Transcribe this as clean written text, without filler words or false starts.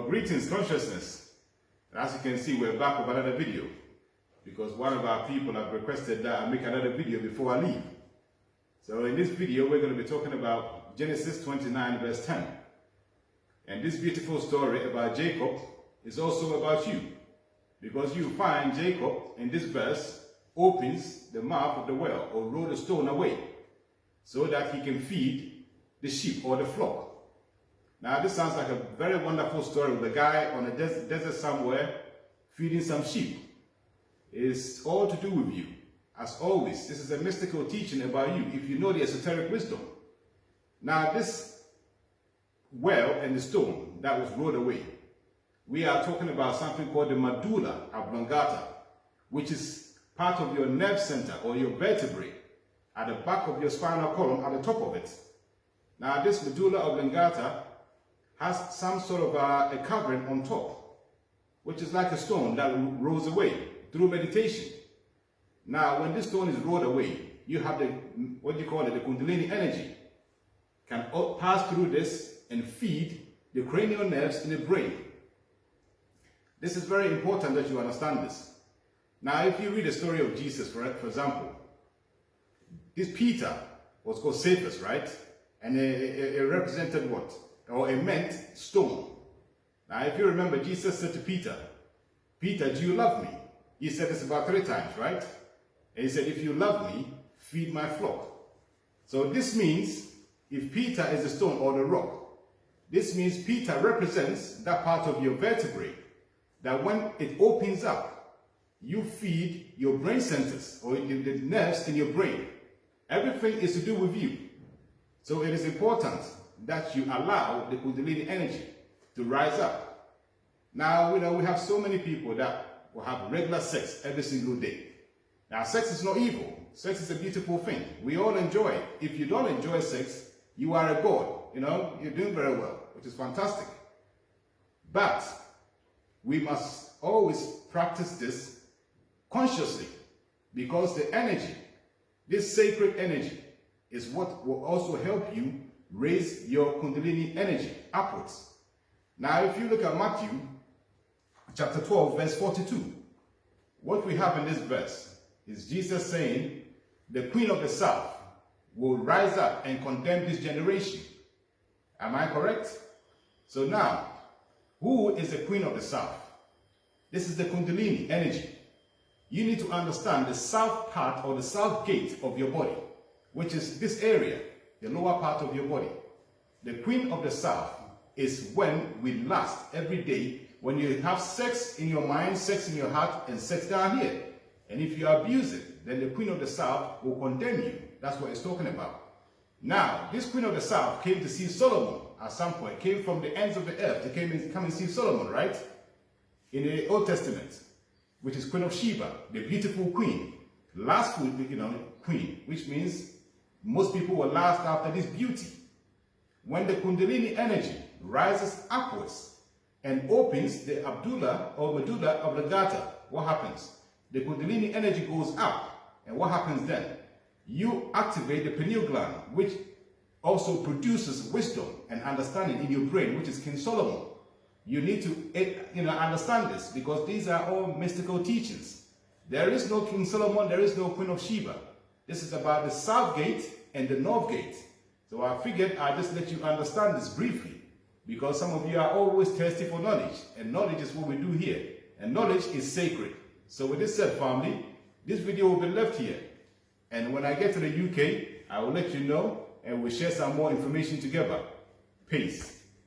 Greetings, consciousness. As you can see, we're back with another video because one of our people have requested that I make another video before I leave. So in this video, we're going to be talking about Genesis 29 verse 10. And this beautiful story about Jacob is also about you, because you find Jacob in this verse opens the mouth of the well, or roll the stone away, so that he can feed the sheep or the flock. Now this sounds like a very wonderful story with a guy on a desert somewhere feeding some sheep. It's all to do with you. As always, this is a mystical teaching about you, if you know the esoteric wisdom. Now this well and the stone that was rolled away, we are talking about something called the medulla oblongata, which is part of your nerve center or your vertebrae at the back of your spinal column at the top of it. Now this medulla oblongata has some sort of a covering on top, which is like a stone that rolls away through meditation. Now when this stone is rolled away, you have the, what you call it, the Kundalini energy can pass through this and feed the cranial nerves in the brain. This is very important that you understand this. Now if you read the story of Jesus, for example, this Peter was called Cephas, right? And it represented what? Or it meant stone. Now if you remember, Jesus said to Peter, "Peter, do you love me?" He said this about 3 times, right? And he said, "If you love me, feed my flock." So this means, if Peter is the stone or the rock, this means Peter represents that part of your vertebrae that when it opens up, you feed your brain centers or the nerves in your brain. Everything is to do with you. So it is important that you allow the Kundalini energy to rise up. Now, we have so many people that will have regular sex every single day. Now, sex is not evil. Sex is a beautiful thing. We all enjoy it. If you don't enjoy sex, you are a god. You're doing very well, which is fantastic. But we must always practice this consciously, because the energy, this sacred energy, is what will also help you raise your Kundalini energy upwards. Now, if you look at Matthew chapter 12, verse 42, what we have in this verse is Jesus saying, the queen of the south will rise up and condemn this generation. Am I correct? So now, who is the queen of the south? This is the Kundalini energy. You need to understand the south part or the south gate of your body, which is this area, the lower part of your body. The queen of the south is when we lust every day, when you have sex in your mind, sex in your heart, and sex down here. And if you abuse it, then the queen of the south will condemn you. That's what it's talking about. Now, this queen of the south came to see Solomon at some point, came from the ends of the earth to come and see Solomon, right? In the Old Testament, which is Queen of Sheba, the beautiful queen. Lustful, queen, which means most people will lust after this beauty. When the Kundalini energy rises upwards and opens the Abdullah or medulla oblongata, what happens? The Kundalini energy goes up, and what happens then? You activate the pineal gland, which also produces wisdom and understanding in your brain, which is King Solomon. You need to understand this, because these are all mystical teachings. There is no King Solomon, there is no Queen of Sheba. This is about the south gate and the north gate. So I figured I'd just let you understand this briefly, because some of you are always thirsty for knowledge, and knowledge is what we do here, and knowledge is sacred. So with this said, family, this video will be left here, and when I get to the UK, I will let you know, and we'll share some more information together. Peace.